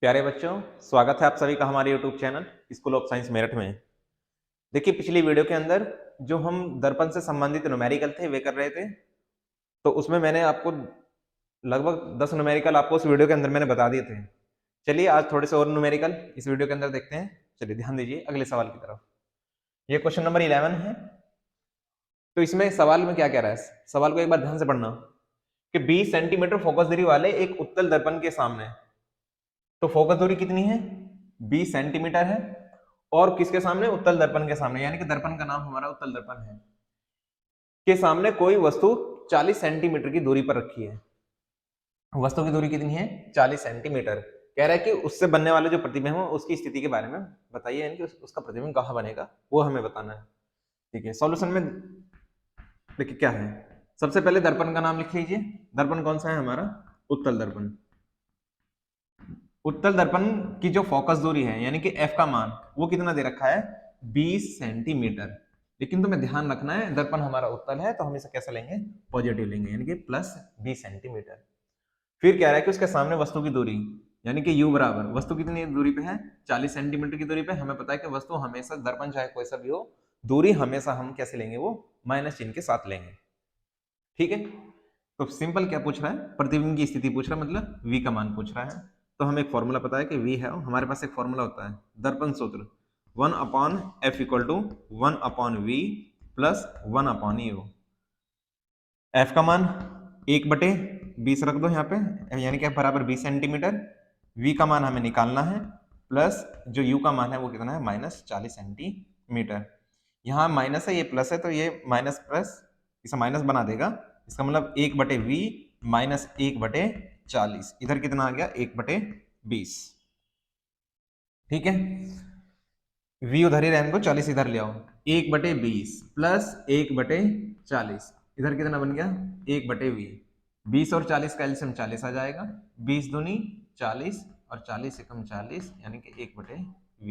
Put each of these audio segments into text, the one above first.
प्यारे बच्चों, स्वागत है आप सभी का हमारे YouTube channel school of science Meerut में। देखिए, पिछली वीडियो के अंदर जो हम दर्पण से संबंधित न्यूमेरिकल थे वे कर रहे थे, तो उसमें मैंने आपको लगभग 10 न्यूमेरिकल आपको उस वीडियो के अंदर मैंने बता दिए थे। चलिए आज थोड़े से और न्यूमेरिकल इस वीडियो के अंदर देखते हैं। चलिए ध्यान दीजिए अगले सवाल की तरफ। ये क्वेश्चन नंबर 11 है। तो इसमें सवाल में क्या कह रहा है, सवाल को एक बार ध्यान से पढ़ना कि 20 सेंटीमीटर फोकस दूरी वाले एक उत्तल दर्पण के सामने, तो फोकस दूरी कितनी है? 20 सेंटीमीटर है। और किसके सामने? उत्तल दर्पण के सामने, यानी कि दर्पण का नाम हमारा उत्तल दर्पण है, के सामने कोई वस्तु 40 सेंटीमीटर की दूरी पर रखी है। वस्तु की दूरी कितनी है? 40 सेंटीमीटर। कह रहा है कि उससे बनने वाले जो प्रतिबिंब है उसकी स्थिति के बारे में बताइए, यानी कि उसका प्रतिबिंब कहाँ बनेगा वो हमें बताना है। ठीक है, सॉल्यूशन में देखिए क्या है। सबसे पहले दर्पण का नाम लिख लीजिए। दर्पण कौन सा है हमारा? उत्तल दर्पण। उत्तल दर्पण की जो फोकस दूरी है यानी कि एफ का मान वो कितना दे रखा है? 20 सेंटीमीटर। लेकिन तुम्हें ध्यान रखना है दर्पण हमारा उत्तल है तो हम इसे कैसे लेंगे? पॉजिटिव लेंगे, यानी कि प्लस 20 सेंटीमीटर। फिर कह रहा है कि उसके सामने वस्तु की दूरी यानी कि u बराबर, वस्तु कितनी दूरी पे है? 40 सेंटीमीटर की दूरी पे। हमें पता है कि वस्तु हमेशा, दर्पण चाहे कोई सा भी हो, दूरी हमेशा हम कैसे लेंगे? वो माइनस चिन्ह के साथ लेंगे। ठीक है, तो सिंपल क्या पूछ रहा है? प्रतिबिंब की स्थिति पूछ रहा है, मतलब v का मान पूछ रहा है। तो हमें एक फॉर्मूला पता है कि v है, हमारे पास एक फॉर्मूला होता है दर्पण सूत्र 1/f equal to 1/v plus 1/u। f का मान 1/20 रख दो यहाँ पे, यानी कि f बराबर 20 सेंटीमीटर। v का मान हमें निकालना है, प्लस जो u का मान है वो कितना है? Minus 40 centimetre. यहाँ माइनस है, ये प्लस है, तो ये माइनस प्लस इसे माइनस बना देगा। इसका मतलब 1/v माइनस 1/40, इधर कितना आ गया? 1/20। ठीक है, v उधर ही रहने दो, 40 इधर ले आओ। 1/20 प्लस 1/40, इधर कितना बन गया? 1/v। 20 और 40 का एलसीएम 40 आ जाएगा। 20 दूनी 40 और 40 एकम 40, यानी कि 1/v,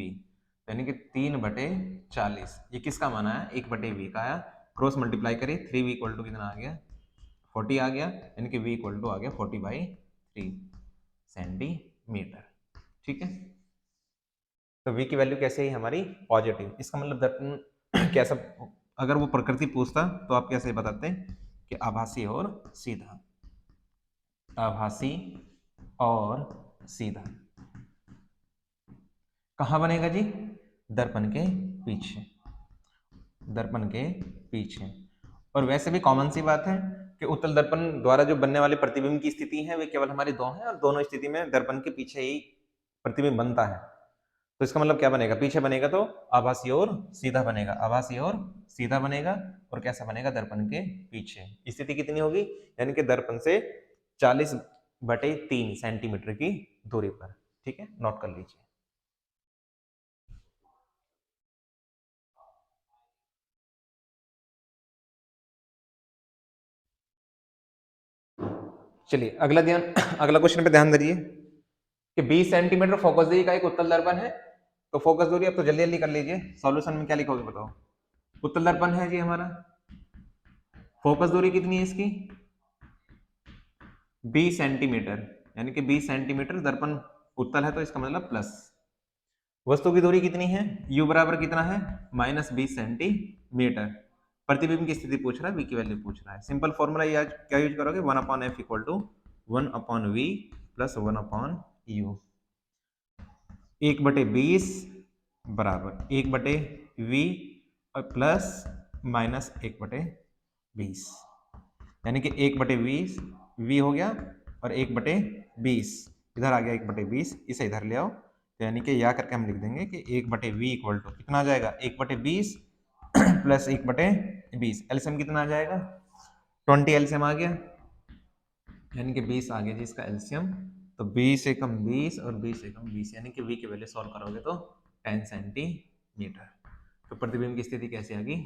यानी कि 3/40। ये किसका माना है? 1/v का आया। क्रॉस मल्टीप्लाई करिए, 3v इक्वल टू कितना आ गया? 40 आ गया, यानी कि v इक्वल टू आ गया 40/3 सेंटीमीटर। ठीक है, तो v की वैल्यू कैसे है हमारी? पॉजिटिव। इसका मतलब दर्पण कैसा, अगर वो प्रकृति पूछता तो आप कैसे बताते कि आभासी और सीधा। आभासी और सीधा कहाँ बनेगा जी? दर्पण के पीछे। दर्पण के पीछे। और वैसे भी कॉमन सी बात है कि उत्तल दर्पण द्वारा जो बनने वाले प्रतिबिंब की स्थिति है वे केवल हमारी दो हैं, और दोनों स्थिति में दर्पण के पीछे ही प्रतिबिंब बनता है। तो इसका मतलब क्या बनेगा? पीछे बनेगा तो आभासी और सीधा बनेगा, आभासी और सीधा बनेगा। और कैसा बनेगा? दर्पण के पीछे। स्थिति कितनी होगी? यानी कि दर्पण से 40/3 सेंटीमीटर की दूरी पर। ठीक है, नोट कर लीजिए। चलिए अगला क्वेश्चन पे ध्यान दीजिए कि 20 सेंटीमीटर फोकस दूरी का एक उत्तल दर्पण है। तो फोकस दूरी अब तो जल्दी जल्दी कर लीजिए। सॉल्यूशन में क्या लिखोगे बताओ? उत्तल दर्पण है जी हमारा, फोकस दूरी कितनी है इसकी? 20 सेंटीमीटर, यानी कि 20 सेंटीमीटर। दर्पण उत्तल है तो इसका मतलब प्लस। वस्तु की दूरी कितनी है? u बराबर कितना है? Minus 20 centimetre. प्रतिबिंब की स्थिति पूछ रहा है, v की वैल्यू पूछ रहा है। सिंपल फॉर्मूला ये आज क्या यूज करोगे? 1/f equal to 1/v plus 1/u। 1/20 बराबर 1/v और प्लस माइनस 1/20, यानी कि 1/20 v हो गया और 1/20 इधर आ गया 1/20, इसे इधर ले आओ। तो यानी कि या करके हम लिख देंगे कि 1/v इक्वल टू कितना आ जाएगा? 1/20 प्लस 1/20, एलसीएम कितना आ जाएगा? 20 एलसीएम आ गया, यानी कि 20 आ गया जी इसका एलसीएम। तो 20 एकम 20 और 20 एकम 20, यानी कि v की वैल्यू सॉल्व करोगे तो 10 सेंटीमीटर। तो प्रतिबिंब की स्थिति कैसी आ गई?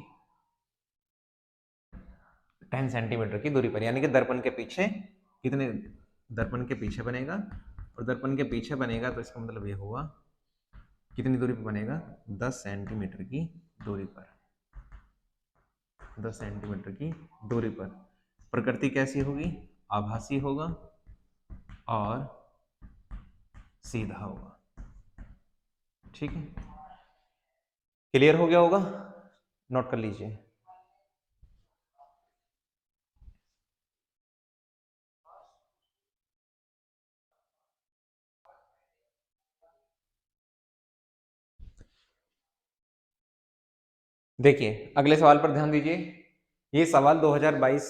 10 सेंटीमीटर की दूरी पर, यानी कि दर्पण के पीछे कितने? दर्पण के पीछे बनेगा। और दर्पण के पीछे बनेगा तो इसका मतलब ये हुआ कितनी दूरी पर बनेगा? 10 सेंटीमीटर की दूरी पर। 10 सेंटीमीटर की दूरी पर। प्रकृति कैसी होगी? आभासी होगा और सीधा होगा। ठीक है, क्लियर हो गया होगा, नोट कर लीजिए। देखिए अगले सवाल पर ध्यान दीजिए। ये सवाल 2022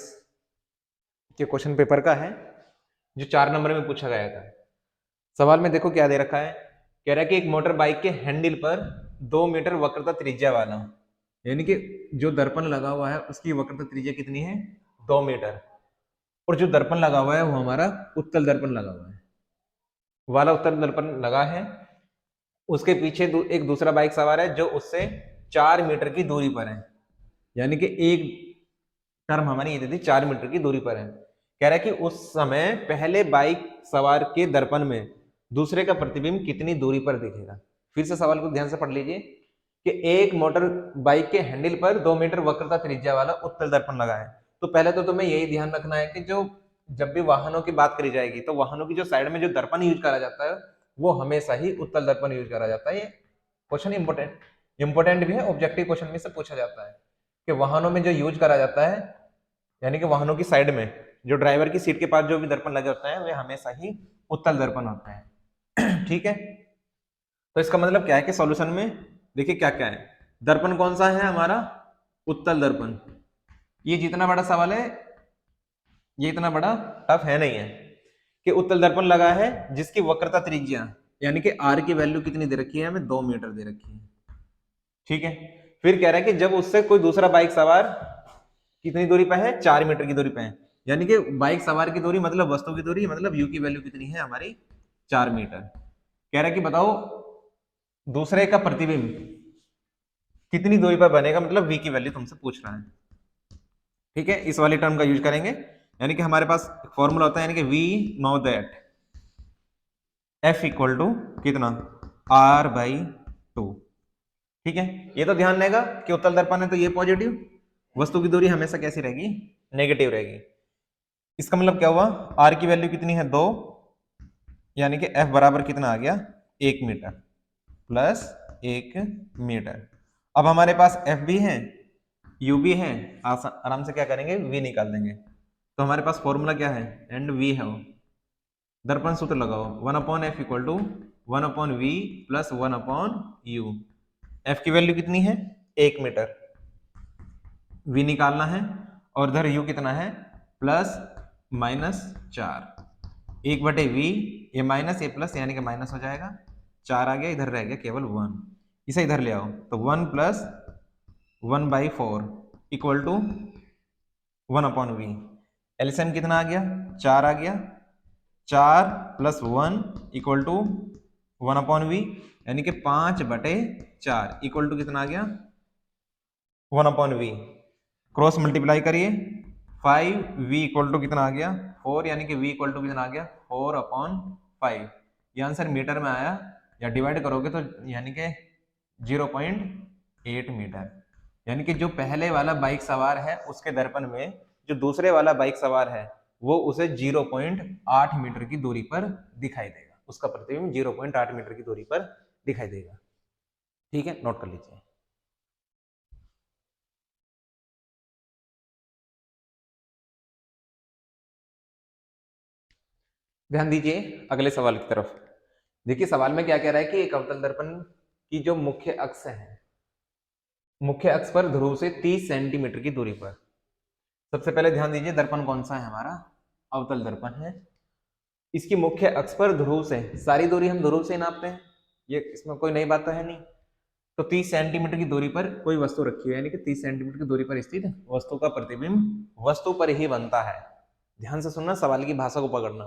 के क्वेश्चन पेपर का है, जो 4 नंबर में पूछा गया था। सवाल में देखो क्या दे रखा है, कह रहा है कि एक मोटर बाइक के हैंडल पर 2 मीटर वक्रता त्रिज्या वाला, यानी कि जो दर्पण लगा हुआ है उसकी वक्रता त्रिज्या कितनी है, 2 मीटर, और जो दर्पण लगा हुआ है वो हमारा उत्तल दर्पण लगा हुआ है, वाला उत्तल दर्पण लगा है। उसके पीछे एक दूसरा बाइक सवार है जो उससे 4 मीटर की दूरी पर है, यानी कि एक टर्म हमारी ये दे दी 4 मीटर की दूरी पर है। कह रहा है कि उस समय पहले बाइक सवार के दर्पण में दूसरे का प्रतिबिंब कितनी दूरी पर दिखेगा। फिर से सवाल को ध्यान से पढ़ लीजिए कि एक मोटर बाइक के हैंडल पर 2 मीटर वक्रता त्रिज्या वाला उत्तल दर्पण लगा है। तो पहले तो तुम्हें यही ध्यान रखना है कि जो जब भी वाहनों की बात करी जाएगी तो वाहनों की जो साइड में जो दर्पण यूज करा जाता है वो हमेशा ही उत्तल दर्पण यूज करा जाता है। ये क्वेश्चन इंपोर्टेंट भी है, ऑब्जेक्टिव क्वेश्चन में से पूछा जाता है कि वाहनों में जो यूज करा जाता है, यानी कि वाहनों की साइड में जो ड्राइवर की सीट के पास जो भी दर्पण लगे होते हैं वे हमेशा ही उत्तल दर्पण होते हैं। ठीक है, तो इसका मतलब क्या है कि सॉल्यूशन में देखिए क्या क्या है। दर्पण कौन सा है हमारा, उत्तल दर्पण। ये जितना बड़ा सवाल है ये इतना बड़ा टफ है नहीं है कि उत्तल दर्पण लगा है जिसकी वक्रता त्रिज्या यानी कि आर की वैल्यू कितनी दे रखी है, हमें 2 मीटर दे रखी है। ठीक है, फिर कह रहा है कि जब उससे कोई दूसरा बाइक सवार कितनी दूरी पे है, 4 मीटर की दूरी पे है, यानी कि बाइक सवार की दूरी मतलब वस्तु की दूरी, मतलब यू की वैल्यू कितनी है हमारी, 4 मीटर। कह रहा है कि बताओ दूसरे का प्रतिबिंब कितनी दूरी पर बनेगा, मतलब वी की वैल्यू तुमसे पूछ रहा है। ठीक है, इस वाली टर्म का यूज करेंगे, यानी कि हमारे पास फॉर्मूला होता है, यानी कि we know that F equal to कितना, आर बाई 2। ठीक है, ये तो ध्यान रहेगा कि उत्तल दर्पण है तो ये पॉजिटिव, वस्तु की दूरी हमेशा कैसी रहेगी, नेगेटिव रहेगी। इसका मतलब क्या हुआ, आर की वैल्यू कितनी है 2, यानी कि एफ बराबर कितना आ गया 1 मीटर प्लस 1 मीटर। अब हमारे पास एफ भी है यू भी है, आराम से क्या करेंगे वी निकाल देंगे। तो हमारे पास फॉर्मूला क्या है, एंड वी है, दर्पण सूत्र लगाओ 1/f equal to 1/v plus 1/u। F की वैल्यू कितनी है 1 मीटर, वी निकालना है, और इधर यू कितना है प्लस -4, 1/v, ये माइनस ये प्लस यानी कि माइनस हो जाएगा, 4 आ गया, इधर रह गया केवल 1, इसे इधर ले आओ तो 1 plus 1/4 equal to 1/v। LCM कितना आ गया 4 आ गया, 4 प्लस 1 इक्वल टू 1/v, यानी कि 5/4 इक्वल टू कितना आ गया 1/v। क्रॉस मल्टीप्लाई करिए, 5v इक्वल टू कितना आ गया 4, यानी कि v इक्वल टू कितना आ गया 4/5। ये आंसर मीटर में आया, या डिवाइड करोगे तो यानी कि 0.8 मीटर, यानी कि जो पहले वाला बाइक सवार है उसके दर्पण में जो दूसरे वाला बाइक सवार है वो उसे 0.8 मीटर की दूरी पर दिखाई देगा, उसका प्रतिबिंब 0.8 मीटर की दूरी पर दिखाई देगा। ठीक है, नोट कर लीजिए। ध्यान दीजिए अगले सवाल की तरफ। देखिए सवाल में क्या कह रहा है कि एक अवतल दर्पण की जो मुख्य अक्ष है, मुख्य अक्ष पर ध्रुव से 30 सेंटीमीटर की दूरी पर, सबसे पहले ध्यान दीजिए दर्पण कौन सा है हमारा, अवतल दर्पण है। इसकी मुख्य अक्ष पर ध्रुव से, सारी दूरी हम ध्रुव से नापते हैं, ये इसमें कोई नई बात तो है नहीं। तो 30 सेंटीमीटर की दूरी पर कोई वस्तु रखी है, यानी कि 30 सेंटीमीटर की दूरी पर स्थित वस्तु का प्रतिबिंब वस्तु पर ही बनता है। ध्यान से सुनना, सवाल की भाषा को पकड़ना।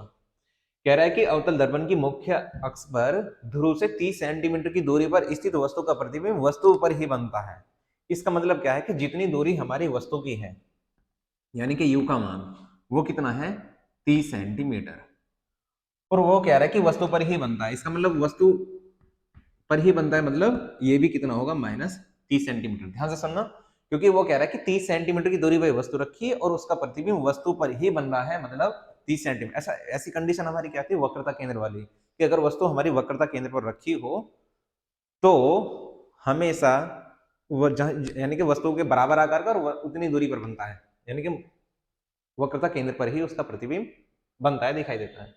कह रहा है कि अवतल दर्पण की मुख्य अक्ष पर ध्रुव से 30 सेंटीमीटर की दूरी पर स्थित वस्तु का प्रतिबिंब वस्तु पर ही बनता है। इसका मतलब क्या है कि जितनी दूरी हमारी वस्तु की है, यानी कि u का मान वो कितना है 30 सेंटीमीटर, और वो कह रहा है कि वस्तु पर ही बनता है। इसका मतलब वस्तु पर ही बनता है, मतलब ये भी कितना होगा -30 सेंटीमीटर। ध्यान से सुनना, क्योंकि वो कह रहा है कि 30 सेंटीमीटर की दूरी पर वस्तु रखी है और उसका प्रतिबिंब वस्तु पर ही बन रहा है, मतलब 30 सेंटीमीटर। ऐसा ऐसी कंडीशन हमारी क्या थी, वक्रता केंद्र वाली, कि अगर वस्तु हमारी वक्रता केंद्र पर रखी हो तो हमेशा वो यानी कि वस्तु के बराबर आकार का और उतनी दूरी पर बनता है, यानी कि वक्रता केंद्र पर ही उसका प्रतिबिंब बनता है, दिखाई देता है।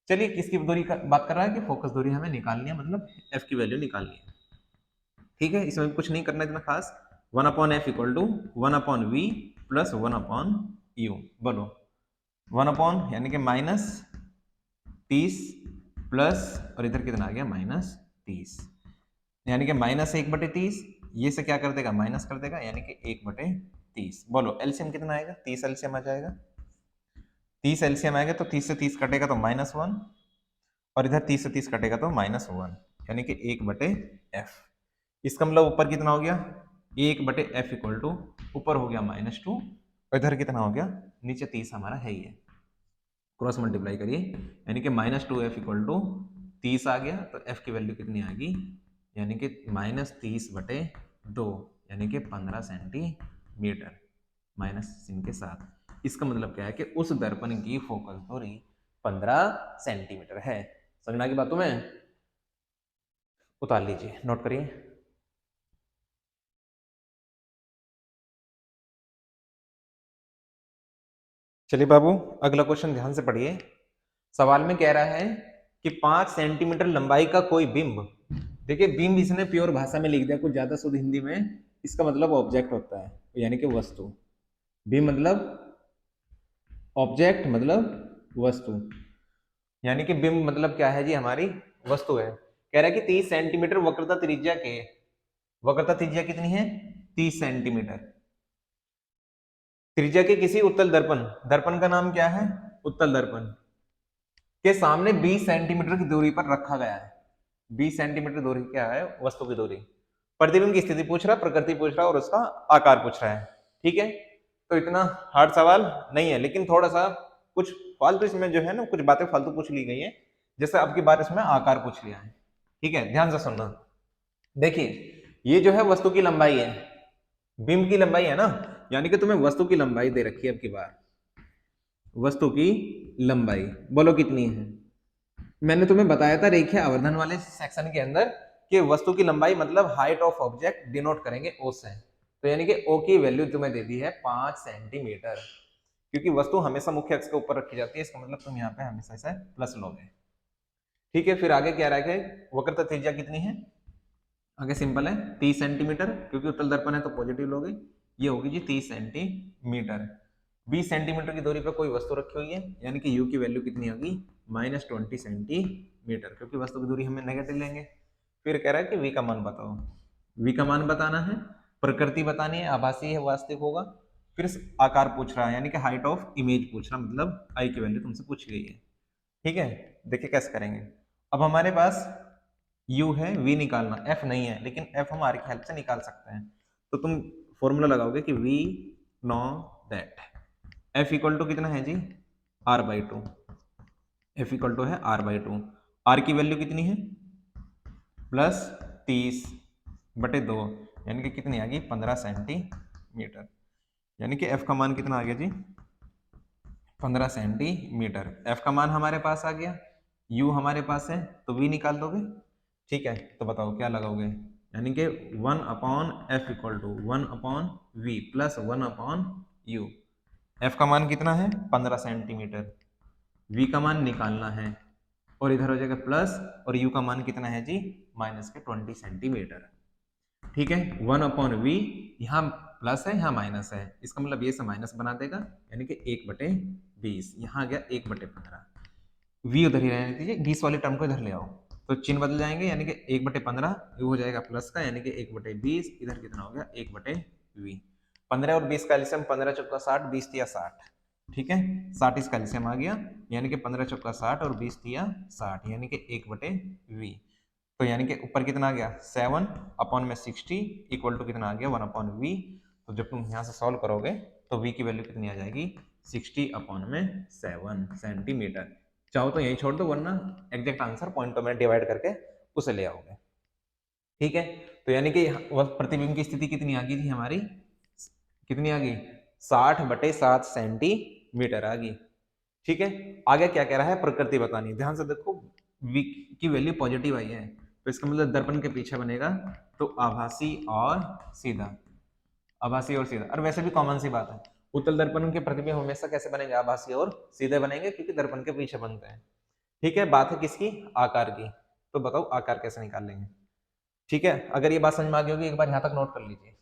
चलिए किसकी दूरी का बात कर रहा है कि फोकस दूरी हमें निकालनी है, मतलब एफ की वैल्यू निकालनी है। ठीक है, इसमें कुछ नहीं करना इतना खास। 1/f equal to 1/v plus 1/u। बोलो 1 यानी कि -30 प्लस और इधर कितना आ गया -30, यानी कि -1/30, ये से क्या कर देगा माइनस कर देगा, यानी कि 1/30। बोलो एलसीएम कितना आएगा, 30 एलसीएम आ जाएगा। 30 एलसीएम आएगा तो 30 से 30 कटेगा तो -1, और इधर 30 से 30 कटेगा तो -1, यानी कि 1/f। इसका मतलब ऊपर कितना हो गया 1/f इक्वल टू ऊपर हो गया -2, और इधर कितना हो गया नीचे 30 हमारा है ही है, क्रॉस मल्टीप्लाई करिए, यानी कि -2f इक्वल टू 30 आ गया, तो f की वैल्यू कितनी आ गई, यानी कि -30/2, यानी कि 15 सेंटीमीटर, माइनस चिन्ह के साथ। इसका मतलब क्या है कि उस दर्पण की फोकस दूरी 15 सेंटीमीटर है। समझना की बातों में, उतार लीजिए, नोट करिए। चलिए बाबू अगला क्वेश्चन ध्यान से पढ़िए। सवाल में कह रहा है कि 5 सेंटीमीटर लंबाई का कोई बिंब, देखिए बिंब इसने प्योर भाषा में लिख दिया, कुछ ज्यादा शुद्ध हिंदी में इसका मतलब ऑब्जेक्ट होता है, यानी कि वस्तु। बिंब मतलब ऑब्जेक्ट, मतलब वस्तु, यानी कि बिंब मतलब क्या है जी, हमारी वस्तु है। कह रहा है कि 30 सेंटीमीटर वक्रता त्रिज्या के, वक्रता त्रिज्या कितनी है 30 सेंटीमीटर, त्रिज्या के किसी उत्तल दर्पण, दर्पण का नाम क्या है उत्तल दर्पण, के सामने 20 सेंटीमीटर की दूरी पर रखा गया है। 20 सेंटीमीटर दूरी क्या है, वस्तु की दूरी। प्रतिबिंब की स्थिति पूछ रहा है, प्रकृति पूछ रहा है, और उसका आकार पूछ रहा है। ठीक है, तो इतना हार्ड सवाल नहीं है, लेकिन थोड़ा सा कुछ फालतू इसमें जो है ना, कुछ बातें फालतू पूछ ली गई है, जैसे अब की बार इसमें आकार पूछ लिया है। ठीक है, ध्यान से सुनना। देखिए ये जो है वस्तु की लंबाई है, बिंब की लंबाई है ना, यानी कि तुम्हें वस्तु की लंबाई दे रखी है अब की बार, वस्तु की लंबाई बोलो कितनी है। मैंने तुम्हें बताया था रेखीय आवर्धन वाले सेक्शन के अंदर कि वस्तु की लंबाई मतलब हाइट ऑफ ऑब्जेक्ट डिनोट करेंगे ओ से, तो यानी कि ओ की वैल्यू तुम्हें दे दी है 5 सेंटीमीटर, क्योंकि वस्तु हमेशा मुख्य अक्ष के ऊपर रखी जाती है, इसका मतलब तुम यहाँ पे हमेशा इसे प्लस लोगे। ठीक है, फिर आगे क्या रहा है, वक्रता त्रिज्या कितनी है, आगे सिंपल है 30 सेंटीमीटर, क्योंकि उत्तल दर्पण है तो पॉजिटिव लोगे, ये होगी जी 30 सेंटीमीटर। 20 सेंटीमीटर की दूरी पर कोई वस्तु रखी हुई है, यानी कि u की वैल्यू कितनी होगी -20 सेंटीमीटर, क्योंकि वस्तु की दूरी हमें नेगेटिव लेंगे। फिर कह रहा है कि v का मान बताओ, v का मान बताना है, प्रकृति बतानी है, आभासी है वास्तविक होगा, फिर आकार पूछ रहा है, यानी कि हाइट ऑफ इमेज पूछ रहा, मतलब आई की वैल्यू तुमसे पूछ गई है। ठीक है, देखिए कैसे करेंगे। अब हमारे पास u है, v निकालना, f नहीं है, लेकिन f हम r की हेल्प से निकाल सकते हैं। तो तुम फॉर्मूला लगाओगे कि v know that f equal to कितना है जी r/2, f इक्वल टू है r/2, r की वैल्यू कितनी है +30/2, यानी कि कितनी आ गई 15 सेंटीमीटर, यानी कि f का मान कितना आ गया जी 15 सेंटीमीटर। f का मान हमारे पास आ गया, u हमारे पास है, तो v निकाल दोगे। ठीक है, तो बताओ क्या लगाओगे, यानी कि 1/f equal to 1/v plus 1/u। f का मान कितना है 15 सेंटीमीटर, v का मान निकालना है, और इधर हो जाएगा प्लस, और u का मान कितना है जी -20 सेंटीमीटर। ठीक है, 1/v, यहाँ प्लस है यहाँ माइनस है, इसका मतलब ये से माइनस बना देगा, यानी कि 1/20, यहाँ आ गया 1/15, v उधर ही रहने दीजिए, 20 वाली टर्म को इधर ले आओ, तो चिन्ह बदल जाएंगे, यानी कि 1/15 ये हो जाएगा प्लस का, यानी कि 1/20, इधर कितना हो गया 1/v। 15 और 20 का एलसीएम 15 चौका 60, 20 तिया 60। ठीक है, 60 इसका एलसीएम आ गया, यानी कि 15 चौका 60 और 20 तिया 60, यानी कि 1/v। तो यानी कि ऊपर कितना आ गया 7/60 इक्वल टू कितना आ गया 1/v। तो जब तुम यहाँ से सॉल्व करोगे तो v की वैल्यू कितनी आ जाएगी 60/7 सेंटीमीटर। चाहो तो यही छोड़ दो, वरना एग्जैक्ट आंसर पॉइंटों में डिवाइड करके उसे ले आओगे। ठीक है, तो यानी कि प्रतिबिंब की स्थिति कितनी आ गई थी हमारी, कितनी आ गई 60/7 सेंटीमीटर आ गई। ठीक है, आगे क्या कह रहा है प्रकृति बतानी, ध्यान से देखो, v की वैल्यू पॉजिटिव आई है, तो इसका मतलब दर्पण के पीछे बनेगा तो आभासी और सीधा, आभासी और सीधा। और वैसे भी कॉमन सी बात है, उत्तल दर्पण के प्रतिबिंब हमेशा कैसे बनेंगे, आभासी और सीधे बनेंगे, क्योंकि दर्पण के पीछे बनते हैं। ठीक है, बात है किसकी, आकार की। तो बताओ आकार कैसे निकाल लेंगे। ठीक है, अगर ये बात समझ में आ गई होगी, एक बार यहां तक नोट कर लीजिए।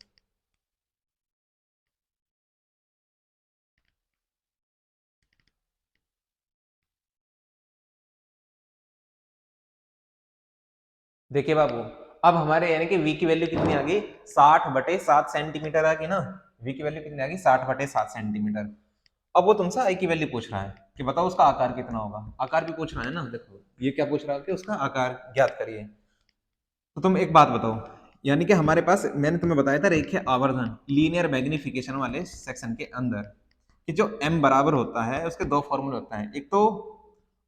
देखिए बाबू, अब हमारे यानी कि v की वैल्यू कितनी आ गई, 60/7 सेंटीमीटर आ गई ना। v की वैल्यू कितनी आ गई, 60/7 सेंटीमीटर। अब वो तुमसे i की वैल्यू पूछ रहा है कि बताओ उसका आकार कितना होगा। आकार भी पूछ रहा है ना, देखो ये क्या पूछ रहा है कि उसका आकार ज्ञात करिए। तो तुम एक बात बताओ, यानी कि हमारे पास मैंने तुम्हें बताया था रेखीय आवर्धन लीनियर मैग्निफिकेशन वाले सेक्शन के अंदर कि जो m बराबर होता है उसके दो फॉर्मूले होता है। एक तो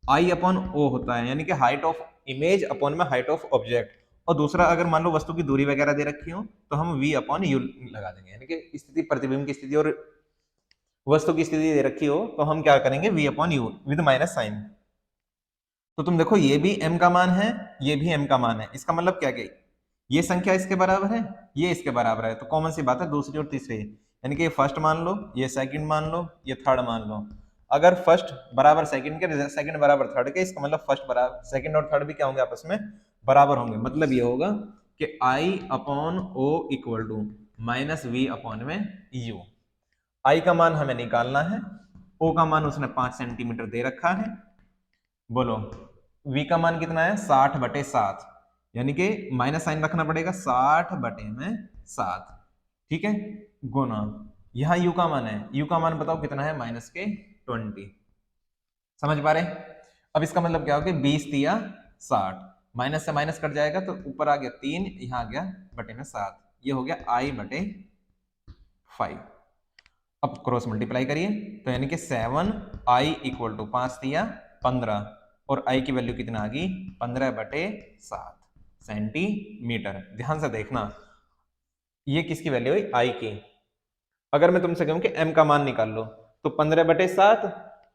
I/O होता है, यानी कि हाइट ऑफ इमेज अपॉन में हाइट ऑफ ऑब्जेक्ट, और दूसरा अगर मान लो वस्तु की दूरी वगैरह दे रखी हो तो हम V/U लगा देंगे, यानी कि स्थिति प्रतिबिंब की स्थिति और वस्तु की स्थिति दे रखी हो तो हम क्या करेंगे, V/U विद माइनस साइन। तो तुम देखो ये भी m का मान है, ये भी m का मान है, इसका मतलब क्या क्या, ये संख्या इसके बराबर है, ये इसके बराबर है, तो कॉमन सी बात है दूसरी और तीसरी, यानी कि फर्स्ट मान लो, ये सेकंड मान लो, ये थर्ड मान लो। अगर फर्स्ट बराबर सेकंड के, सेकंड बराबर थर्ड के, इसका मतलब फर्स्ट बराबर सेकंड और थर्ड भी क्या होंगे, आपस में बराबर होंगे। मतलब ये होगा कि I/O equal to minus V/U। I का मान हमें निकालना है, O का मान उसने 5 सेंटीमीटर दे रखा है। बोलो V का मान कितना है, 60/7, यानी कि माइनस साइन रखना पड़ेगा, 60/7। ठीक है, गुना यहाँ U का मान है, U का मान बताओ कितना है, -20। समझ पा रहे। अब इसका मतलब क्या हो गया, 20 दिया 60, माइनस से माइनस कट जाएगा तो ऊपर आ गया 3, यहाँ आ गया बटे में 7, ये हो गया I/5। अब क्रॉस मल्टीप्लाई करिए तो यानी कि 7I इक्वल टू 5 दिया 15, और I की वैल्यू कितना आ गई, 15/7 सेंटीमीटर। ध्यान से देखना, ये किसकी वैल्यू हुई, I की। अगर मैं तुमसे कहूं कि M का मान निकाल लो तो 15/7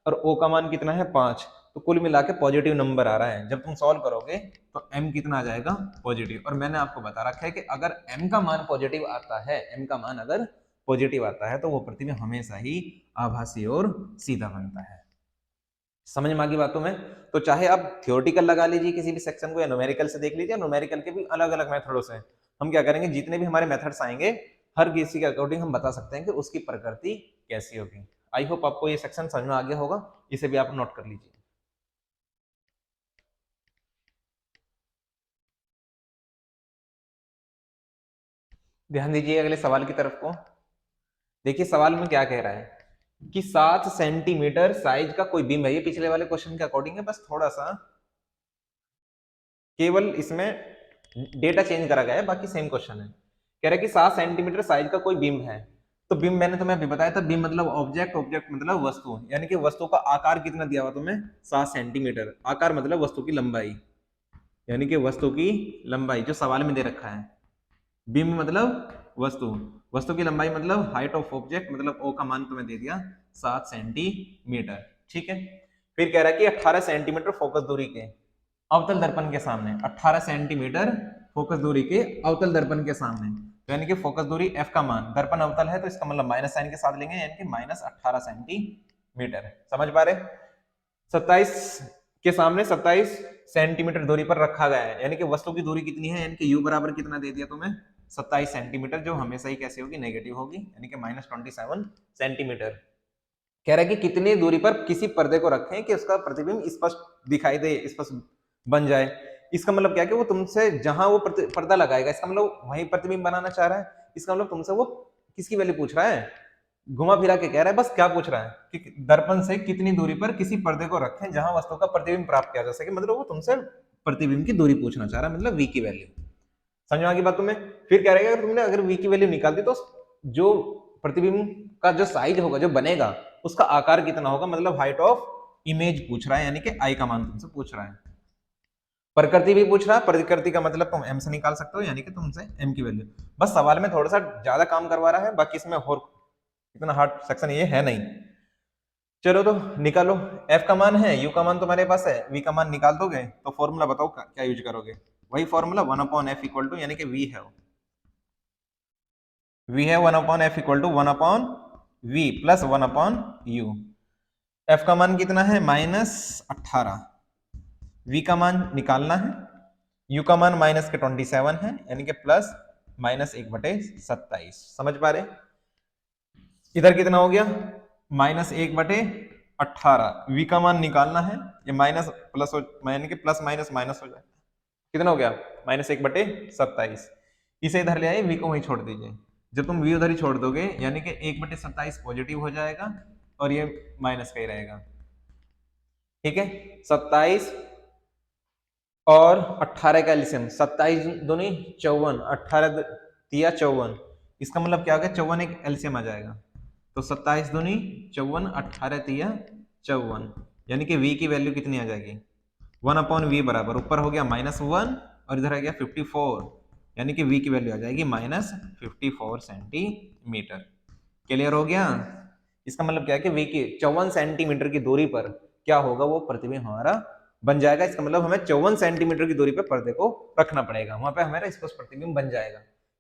और O का मान कितना है 5, तो कुल मिला के पॉजिटिव नंबर आ रहा है। जब तुम सॉल्व करोगे तो M कितना आ जाएगा, पॉजिटिव। और मैंने आपको बता रखा है कि अगर M का मान पॉजिटिव आता है, M का मान अगर पॉजिटिव आता है तो वो प्रतिबिंब हमेशा ही आभासी और सीधा बनता है। समझ में आ गई बातों में। तो चाहे आप थियोरटिकल लगा लीजिए किसी भी सेक्शन को, या न्यूमेरिकल से देख लीजिए, न्यूमेरिकल के भी अलग अलग मेथडों से हम क्या करेंगे, जितने भी हमारे मेथड्स आएंगे हर किसी के अकॉर्डिंग हम बता सकते हैं कि उसकी प्रकृति कैसी होगी। आई होप आपको ये सेक्शन समझ में आ गया होगा, इसे भी आप नोट कर लीजिए। ध्यान दीजिए अगले सवाल की तरफ को। देखिए सवाल में क्या कह रहा है कि 7 सेंटीमीटर साइज का कोई बीम है, ये पिछले वाले क्वेश्चन के अकॉर्डिंग है, बस थोड़ा सा केवल इसमें डेटा चेंज करा गया है, बाकी सेम क्वेश्चन है। कह रहा है कि 7 सेंटीमीटर साइज का कोई बीम है। तो बीम मैंने तुम्हें अभी बताया था, बीम मतलब ऑब्जेक्ट, ऑब्जेक्ट मतलब वस्तु, यानी कि वस्तु का आकार कितना दिया हुआ तुम्हें, 7 सेंटीमीटर। आकार मतलब वस्तु की लंबाई, यानी कि वस्तु की लंबाई जो सवाल में दे रखा है। बीम मतलब वस्तु, वस्तु की लंबाई मतलब हाइट ऑफ ऑब्जेक्ट, मतलब ओ का मान तुम्हें दे दिया 7 सेंटीमीटर। ठीक है, फिर कह रहा है कि 18 सेंटीमीटर फोकस दूरी के अवतल दर्पण के सामने, 18 सेंटीमीटर फोकस दूरी के अवतल दर्पण के सामने, तो यानी कि फोकस दूरी f का मान, दर्पण अवतल है तो इसका मतलब माइनस साइन के साथ लेंगे, यानी कि -18 सेंटीमीटर। समझ पा रहे। 27 के सामने 27 सेंटीमीटर दूरी पर रखा गया है, यानी कि वस्तु की दूरी कितनी है, यानी कि u बराबर कितना दे दिया तुम्हें, 27 सेंटीमीटर, जो हमेशा ही कैसे होगी, नेगेटिव होगी, यानी कि -27 सेंटीमीटर। कह रहा है कि कितनी दूरी पर किसी पर्दे को रखें कि उसका प्रतिबिंब स्पष्ट दिखाई दे, स्पष्ट बन जाए। इसका मतलब क्या है कि वो तुमसे जहां वो पर्दा लगाएगा, इसका मतलब वही प्रतिबिंब बनाना चाह रहा है। इसका मतलब तुमसे वो किसकी वैल्यू पूछ रहा है, घुमा फिरा के कह रहा है, बस क्या पूछ रहा है कि दर्पण से कितनी दूरी पर किसी पर्दे को रखें जहां वस्तु का प्रतिबिंब प्राप्त किया जा सके, मतलब वो तुमसे प्रतिबिंब की दूरी पूछना चाह रहा है, मतलब v की वैल्यू। समझ में आ गई बात तुम्हें। फिर कह रहा है अगर तुमने अगर v की वैल्यू निकाल दी तो जो प्रतिबिंब का जो साइज होगा, जो बनेगा, उसका आकार कितना होगा, मतलब हाइट ऑफ इमेज पूछ रहा है, यानी कि I का मान तुमसे पूछ रहा है। प्रकृति भी पूछ रहा है, प्रकृति का मतलब तुम m से निकाल सकते हो, यानी कि तुमसे m की वैल्यू। बस सवाल में थोड़ा सा ज्यादा काम करवा रहा है, बाकी इसमें और इतना हार्ड सेक्शन ये है नहीं। चलो तो निकालो, एफ का मान है, यू का मान तुम्हारे पास है, वी का मान निकाल दोगे तो फॉर्मूला बताओ क्या यूज करोगे? वही फॉर्मूला 1/f इक्वल टू, यानी कि वी है 1/f equal to 1/v plus 1/u। F का मान कितना है? -18। वी का मान निकालना है, यू का मान -27 है, यानी कि प्लस -1/27। समझ पा रहे? इधर कितना हो गया? -1/18। वी का मान निकालना है, ये माइनस प्लस हो, यानी कि प्लस माइनस माइनस हो जाए, कितना हो गया? -1/27। इसे इधर ले आइए, वी को वहीं छोड़ दीजिए। जब तुम वी उधर ही छोड़ दोगे, यानी कि 1/27 पॉजिटिव हो जाएगा और ये माइनस का ही रहेगा। ठीक है, 27 और 18 का एलसीएम, 27 दूनी 54, 18 तिया 54। इसका मतलब क्या हो गया? 54 एक एलसीएम आ जाएगा, तो 27 दूनी 54, 18 तिया 54, यानी कि v की वैल्यू कितनी आ जाएगी? 1/v बराबर, ऊपर हो गया -1 और इधर आ गया 54, यानी कि v की वैल्यू आ जाएगी -54 सेंटीमीटर। क्लियर हो गया? इसका मतलब क्या है कि v की 54 सेंटीमीटर की दूरी पर क्या होगा? वो प्रतिबिंब हमारा बन जाएगा। इसका मतलब हमें 54 सेंटीमीटर की दूरी पर पर्दे को रखना पड़ेगा, वहां पे हमारा स्पष्ट प्रतिबिंब बन जाएगा।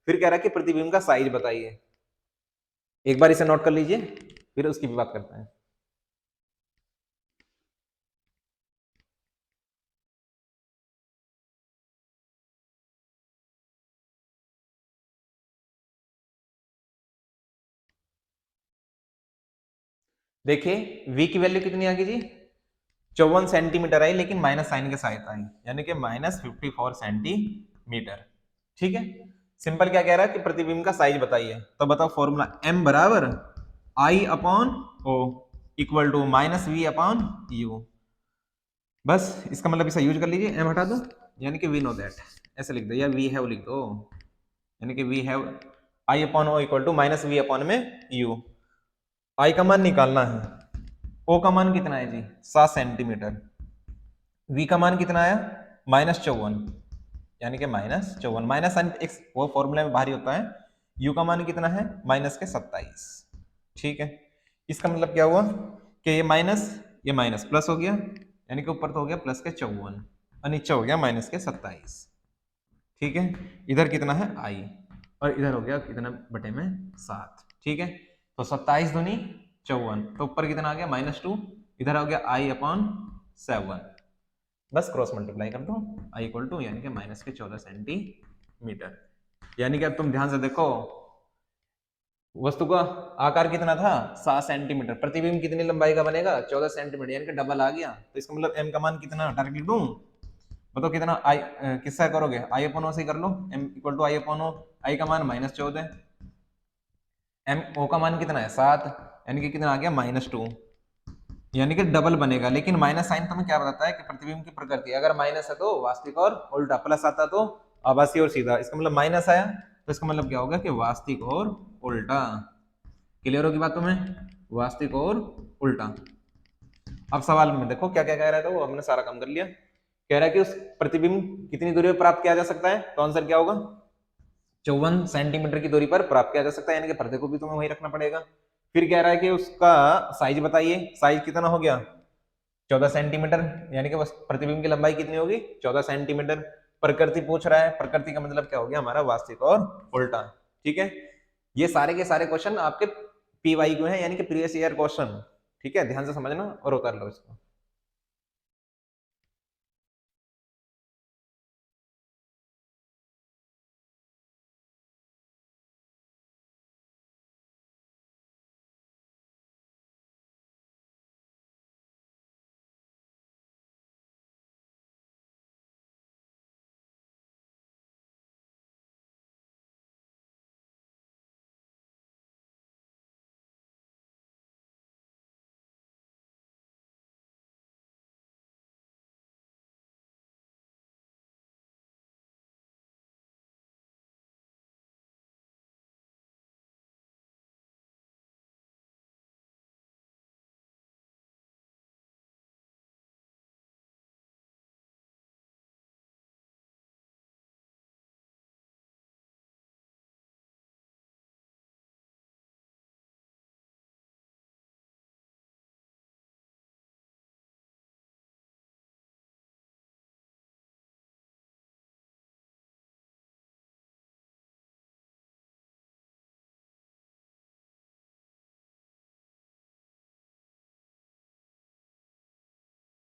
फिर कह रहा है कि प्रतिबिंब का साइज बताइए। एक बार इसे नोट कर लीजिए, फिर उसकी भी बात करते हैं। देखिए v की वैल्यू कितनी आ गई जी? 54 सेंटीमीटर आई, लेकिन माइनस साइन के साथ आई, यानी कि -54 सेंटीमीटर। ठीक है, सिंपल क्या कह रहा है कि प्रतिबिंब का साइज बताइए, तो बताओ फॉर्मूला m बराबर I/o इक्वल टू -v/u। बस इसका मतलब इसे यूज कर लीजिए, m हटा दो, यानी कि वी नो दैट, ऐसे लिख दो, या वी हैव लिख दो, यानी कि we have I/o equal to -v/u। I का मान निकालना है, O का मान कितना है जी? 7 सेंटीमीटर। V का मान कितना आया? -54, यानी कि -54, माइनस साइन एक वो फॉर्मूले में भारी होता है। U का मान कितना है? -27। ठीक है, इसका मतलब क्या हुआ कि ये माइनस, ये माइनस प्लस हो गया, यानी कि ऊपर तो हो गया +54 और नीचे हो गया -27। ठीक है, इधर कितना है? I, और इधर हो गया कितना बटे में 7। ठीक है, तो 27 दूनी 54, तो ऊपर कितना आ गया? -2, इधर आ गया I/7। बस क्रॉस मल्टीप्लाई कर दो, I इक्वल टू, यानी कि -14 सेंटीमीटर। यानी कि अब तुम ध्यान से देखो, वस्तु का आकार कितना था? 7 सेंटीमीटर। प्रतिबिंब कितनी लंबाई का बनेगा? 14 सेंटीमीटर, यानी कि डबल आ गया। तो इसका मतलब m का मान कितना? डायरेक्टली दूं, बताओ कितना? I किससे करोगे? I/o से कर लो, m equal to I/o। I का मान -14, m o का मान कितना है? 7, यानी कि कितना आ गया? -2, यानी कि डबल बनेगा। लेकिन माइनस साइन तुम्हें क्या बताता है कि प्रतिबिंब की प्रकृति, अगर माइनस है तो वास्तविक और उल्टा, प्लस आता तो आभासी और सीधा। इसका मतलब माइनस आया तो इसका मतलब क्या होगा कि वास्तविक और उल्टा। क्लियर होगी बात तुम्हें? वास्तविक और उल्टा। अब सवाल में देखो क्या क्या कह रहा है, तो वो हमने सारा काम कर लिया। कह रहा है कि उस प्रतिबिंब कितनी दूरी पर प्राप्त किया जा सकता है, तो आंसर क्या होगा? 54 सेंटीमीटर की दूरी पर प्राप्त किया जा सकता है, यानी कि पर्दे को भी तुम्हें वही रखना पड़ेगा। फिर कह रहा है कि उसका साइज बताइए, साइज कितना हो गया? 14 सेंटीमीटर, यानी कि बस प्रतिबिंब की लंबाई कितनी होगी? 14 सेंटीमीटर। प्रकृति पूछ रहा है, प्रकृति का मतलब क्या हो गया? हमारा वास्तविक और उल्टा। ठीक है, ये सारे के सारे क्वेश्चन आपके PYQ हैं, यानी कि प्रीवियस ईयर क्वेश्चन। ठीक है, ध्यान से समझना और उतार लो इसको।